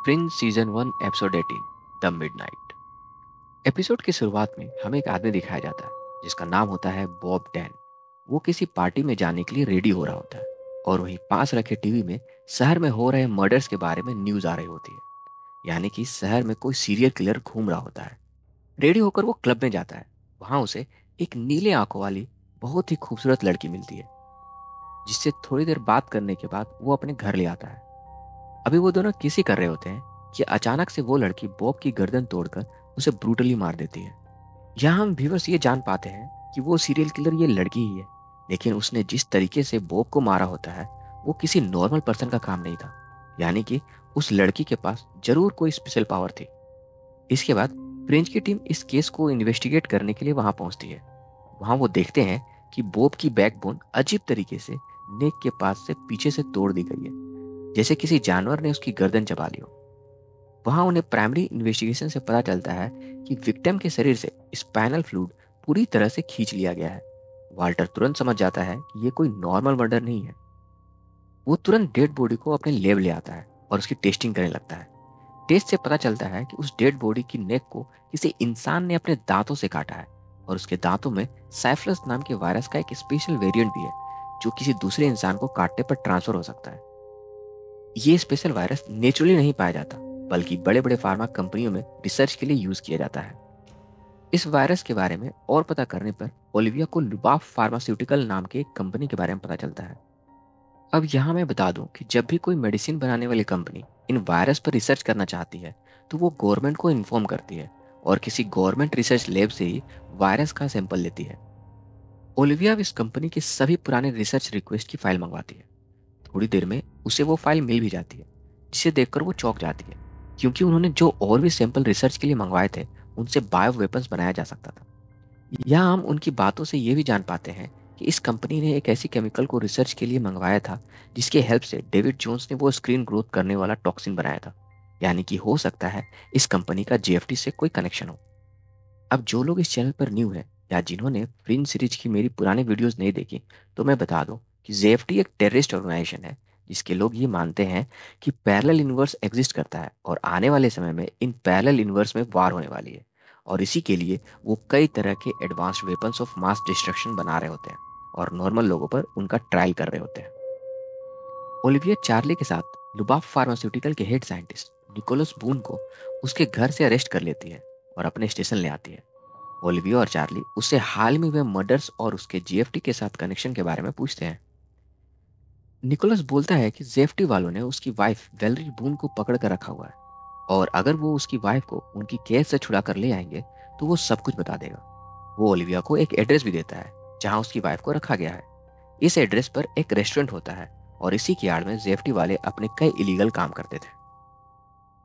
Fringe season 1 episode 18 the midnight. Episode की शुरुआत में हमें एक आदमी दिखाया जाता है जिसका नाम होता है बॉब डैन। वो किसी पार्टी में जाने के लिए रेडी हो रहा होता है और वहीं पास रखे टीवी में शहर में हो रहे मर्डर्स के बारे में न्यूज आ रही होती है। यानी कि शहर में कोई सीरियल किलर घूम रहा होता है। रेडी होकर वो क्लब में जाता है। वहां उसे एक नीले आंखों वाली बहुत ही खूबसूरत लड़की मिलती है जिससे थोड़ी देर बात करने के बाद वो अपने घर ले आता है। अभी वो दोनों किसी कर रहे होते हैं कि अचानक से वो लड़की बॉब की गर्दन तोड़कर उसे ब्रूटली मार देती है। यहाँ हम व्यूअर्स ये जान पाते हैं कि वो सीरियल किलर ये लड़की ही है, लेकिन उसने जिस तरीके से बॉब को मारा होता है वो किसी नॉर्मल पर्सन का काम नहीं था। यानी कि उस लड़की के पास जरूर कोई स्पेशल पावर थी। इसके बाद फ्रेंच की टीम इस केस को इन्वेस्टिगेट करने के लिए वहां पहुंचती है। वहां वो देखते हैं कि बॉब की बैकबोन अजीब तरीके से नेक के पास से पीछे से तोड़ दी गई है, जैसे किसी जानवर ने उसकी गर्दन चबा ली हो। वहां उन्हें प्राइमरी इन्वेस्टिगेशन से पता चलता है कि विक्टिम के शरीर से स्पाइनल फ्लूइड पूरी तरह से खींच लिया गया है। वाल्टर तुरंत समझ जाता है कि ये कोई नॉर्मल मर्डर नहीं है। वो तुरंत डेड बॉडी को अपने लैब ले आता है और उसकी टेस्टिंग करने लगता है। टेस्ट से पता चलता है कि उस डेड बॉडी की नेक को किसी इंसान ने अपने दांतों से काटा है और उसके दांतों में साइफलस नाम के वायरस का एक स्पेशल वेरिएंट भी है जो किसी दूसरे इंसान को काटने पर ट्रांसफर हो सकता है। ये स्पेशल वायरस नेचुरली नहीं पाया जाता, बल्कि बड़े बड़े फार्मा कंपनियों में रिसर्च के लिए यूज किया जाता है। इस वायरस के बारे में और पता करने पर ओलिविया को लुबाफ फार्मास्यूटिकल नाम के एक कंपनी के बारे में पता चलता है। अब यहाँ मैं बता दूं कि जब भी कोई मेडिसिन बनाने वाली कंपनी इन वायरस पर रिसर्च करना चाहती है तो वो गवर्नमेंट को इन्फॉर्म करती है और किसी गवर्नमेंट रिसर्च लैब से ही वायरस का सैंपल लेती है। ओलिविया इस कंपनी के सभी पुराने रिसर्च रिक्वेस्ट की फाइल मंगवाती है। थोड़ी देर में उसे वो फाइल मिल भी जाती है, जिसे देखकर वो चौंक जाती है क्योंकि उन्होंने जो और भी सैंपल रिसर्च के लिए मंगवाए थे उनसे बायो वेपन्स बनाया जा सकता था। यहाँ हम उनकी बातों से ये भी जान पाते हैं कि इस कंपनी ने एक ऐसी केमिकल को रिसर्च के लिए मंगवाया था जिसके हेल्प से डेविड जोन्स ने वो स्क्रीन ग्रोथ करने वाला टॉक्सिन बनाया था। यानी कि हो सकता है इस कंपनी का जेएफटी से कोई कनेक्शन हो। अब जो लोग इस चैनल पर न्यू हैं या जिन्होंने फ्रिंज सीरीज की मेरी पुरानी वीडियोस नहीं देखी, तो मैं बता दूं कि जेएफटी एक टेररिस्ट ऑर्गेनाइजेशन है जिसके लोग ये मानते हैं कि पैरेलल यूनिवर्स एग्जिस्ट करता है और आने वाले समय में इन पैरेलल यूनिवर्स में वार होने वाली है। और इसी के लिए वो कई तरह के advanced weapons of mass destruction बना रहे होते हैं और नॉर्मल लोगों पर उनका ट्रायल कर रहे होते हैं। ओलिविया चार्ली के साथ लुबाफ फार्मास्यूटिकल के हेड साइंटिस्ट निकोलस बून को उसके घर से अरेस्ट कर लेती है और अपने स्टेशन ले आती है। ओलिविया और चार्ली उससे हाल में हुए मर्डर्स और उसके जीएफटी के साथ कनेक्शन के बारे में पूछते हैं। निकोलस बोलता है कि जेएफटी वालों ने उसकी वाइफ वेलरी बून को पकड़ कर रखा हुआ है और अगर वो उसकी वाइफ को उनकी कैद से छुड़ा कर ले आएंगे तो वो सब कुछ बता देगा। वो ओलिविया को एक एड्रेस भी देता है जहां उसकी वाइफ को रखा गया है। इस एड्रेस पर एक रेस्टोरेंट होता है और इसी की आड़ में जेएफटी वाले अपने कई इलीगल काम करते थे।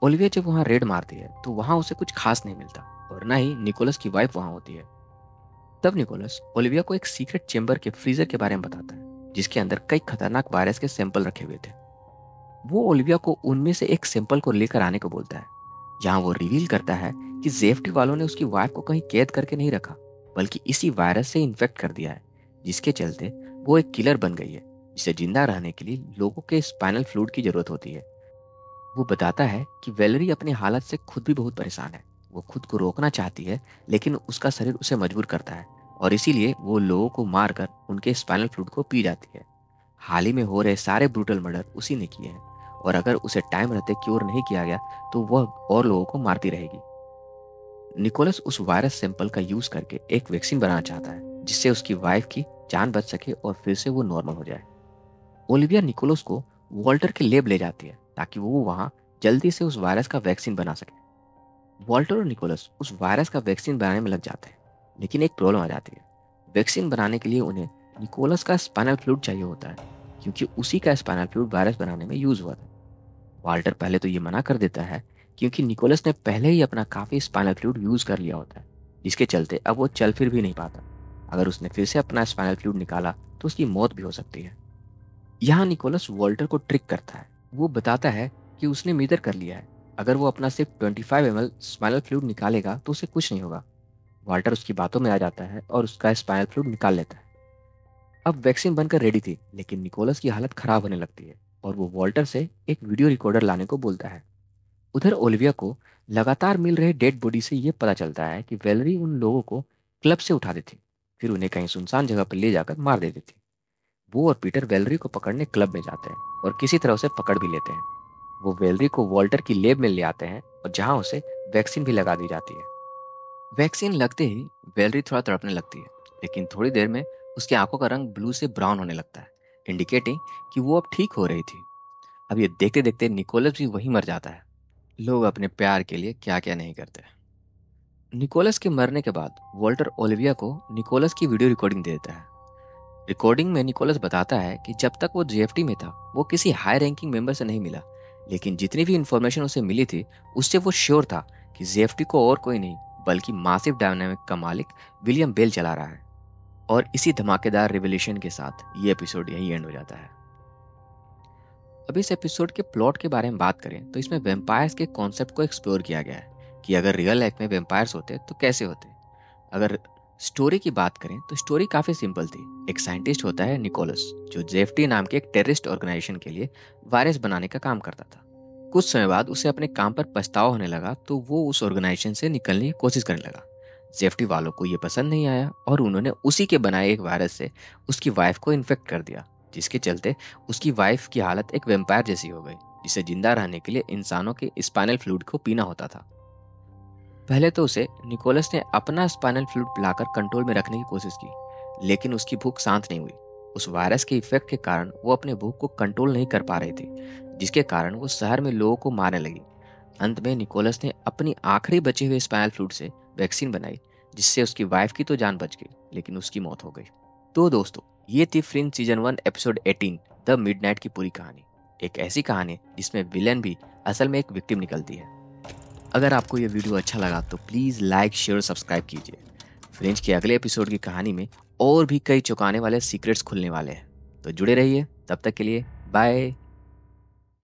ओलिविया जब वहां रेड मारती है तो वहां उसे कुछ खास नहीं मिलता और ना ही निकोलस की वाइफ वहां होती है। तब निकोलस ओलिविया को एक सीक्रेट चेंबर के फ्रीजर के बारे में बताता है जिसके अंदर कई खतरनाक वायरस के सैंपल रखे हुए थे। वो ओलिविया को उनमें से एक सैंपल को लेकर आने को बोलता है। यहाँ वो रिवील करता है कि जेएफटी वालों ने उसकी वाइफ को कहीं कैद करके नहीं रखा, बल्कि इसी वायरस से इन्फेक्ट कर दिया है, जिसके चलते वो एक किलर बन गई है जिसे जिंदा रहने के लिए लोगों के स्पाइनल फ्लूइड की जरूरत होती है। वो बताता है कि वेलेरी अपनी हालत से खुद भी बहुत परेशान है। वो खुद को रोकना चाहती है लेकिन उसका शरीर उसे मजबूर करता है और इसीलिए वो लोगों को मारकर उनके स्पाइनल फ्लूइड को पी जाती है। हाल ही में हो रहे सारे ब्रूटल मर्डर उसी ने किए हैं और अगर उसे टाइम रहते क्योर नहीं किया गया तो वह और लोगों को मारती रहेगी। निकोलस उस वायरस सैंपल का यूज करके एक वैक्सीन बनाना चाहता है जिससे उसकी वाइफ की जान बच सके और फिर से वो नॉर्मल हो जाए। ओलिविया निकोलस को वॉल्टर के लेब ले जाती है ताकि वो वहां जल्दी से उस वायरस का वैक्सीन बना सके। वॉल्टर और निकोलस उस वायरस का वैक्सीन बनाने में लग जाते हैं, लेकिन एक प्रॉब्लम आ जाती है। वैक्सीन बनाने के लिए उन्हें निकोलस का स्पाइनल फ्लूइड चाहिए होता है क्योंकि उसी का स्पाइनल फ्लूइड वायरस बनाने में यूज हुआ था। वाल्टर पहले तो ये मना कर देता है क्योंकि निकोलस ने पहले ही अपना काफी स्पाइनल फ्लूइड यूज कर लिया होता है, जिसके चलते अब वो चल फिर भी नहीं पाता। अगर उसने फिर से अपना स्पाइनल फ्लूइड निकाला तो उसकी मौत भी हो सकती है। यहाँ निकोलस वॉल्टर को ट्रिक करता है। वो बताता है कि उसने मितर कर लिया है, अगर वो अपना सिर्फ 25 ml स्पाइनल फ्लूइड निकालेगा तो उसे कुछ नहीं होगा। वाल्टर उसकी बातों में आ जाता है और उसका स्पाइनल फ्लूइड निकाल लेता है। अब वैक्सीन बनकर रेडी थी, लेकिन निकोलस की हालत खराब होने लगती है और वो वॉल्टर से एक वीडियो रिकॉर्डर लाने को बोलता है। उधर ओलिविया को लगातार मिल रहे डेड बॉडी से ये पता चलता है कि वेलेरी उन लोगों को क्लब से उठाती थी, फिर उन्हें कहीं सुनसान जगह पर ले जाकर मार देती थी। वो और पीटर वेलेरी को पकड़ने क्लब में जाते हैं और किसी तरह उसे पकड़ भी लेते हैं। वो वेलेरी को वॉल्टर की लेब में ले आते हैं और जहां उसे वैक्सीन भी लगा दी जाती है। वैक्सीन लगते ही वेलेरी थोड़ा तड़पने लगती है, लेकिन थोड़ी देर में उसकी आंखों का रंग ब्लू से ब्राउन होने लगता है, इंडिकेटिंग कि वो अब ठीक हो रही थी। अब ये देखते देखते निकोलस भी वहीं मर जाता है। लोग अपने प्यार के लिए क्या क्या नहीं करते। निकोलस के मरने के बाद वॉल्टर ओलिविया को निकोलस की वीडियो रिकॉर्डिंग दे देता है। रिकॉर्डिंग में निकोलस बताता है कि जब तक वो जेएफटी में था वो किसी हाई रैंकिंग मेंबर से नहीं मिला, लेकिन जितनी भी इंफॉर्मेशन उसे मिली थी उससे वो श्योर था कि जेएफटी को और कोई नहीं बल्कि मासिव डायनामिक का मालिक विलियम बेल चला रहा है। और इसी धमाकेदार रिवोल्यूशन के साथ ये एपिसोड यहीं एंड हो जाता है। अब इस एपिसोड के प्लॉट के बारे में बात करें तो इसमें वेम्पायर्स के कॉन्सेप्ट को एक्सप्लोर किया गया है कि अगर रियल लाइफ में वेम्पायर्स होते तो कैसे होते। अगर स्टोरी की बात करें तो स्टोरी काफी सिंपल थी। एक साइंटिस्ट होता है निकोलस, जो जेएफटी नाम के एक टेररिस्ट ऑर्गेनाइजेशन के लिए वायरस बनाने का काम करता था। कुछ समय बाद उसे अपने काम पर पछतावा होने लगा तो वो उस ऑर्गेनाइजेशन से निकलने की कोशिश करने लगा। जेएफटी वालों को ये पसंद नहीं आया और उन्होंने उसी के बनाए एक वायरस से उसकी वाइफ को इन्फेक्ट कर दिया, जिसके चलते उसकी वाइफ की हालत एक वेम्पायर जैसी हो गई, जिसे जिंदा रहने के लिए इंसानों के स्पाइनल फ्लूइड को पीना होता था। पहले तो उसे निकोलस ने अपना स्पाइनल फ्लूइड पिलाकर कंट्रोल में रखने की कोशिश की, लेकिन उसकी भूख शांत नहीं हुई। उस वायरस के इफेक्ट के कारण वो अपने भूख को कंट्रोल नहीं कर पा रही थी, जिसके कारण वो शहर में लोगों को मारने लगी। अंत में निकोलस ने अपनी आखिरी बचे हुए स्पाइनल फ्लूइड से वैक्सीन बनाई, जिससे उसकी वाइफ की तो जान बच गई, लेकिन उसकी मौत हो गई। तो दोस्तों, ये थी fringe season 1 episode 18 the midnight की पूरी कहानी। एक ऐसी कहानी जिसमें विलेन भी असल में एक विक्टिम निकलती है। अगर आपको ये वीडियो अच्छा लगा तो प्लीज़ लाइक, शेयर और सब्सक्राइब कीजिए। फ्रेंच के अगले एपिसोड की कहानी में और भी कई चौंकाने वाले सीक्रेट्स खुलने वाले हैं, तो जुड़े रहिए। तब तक के लिए बाय।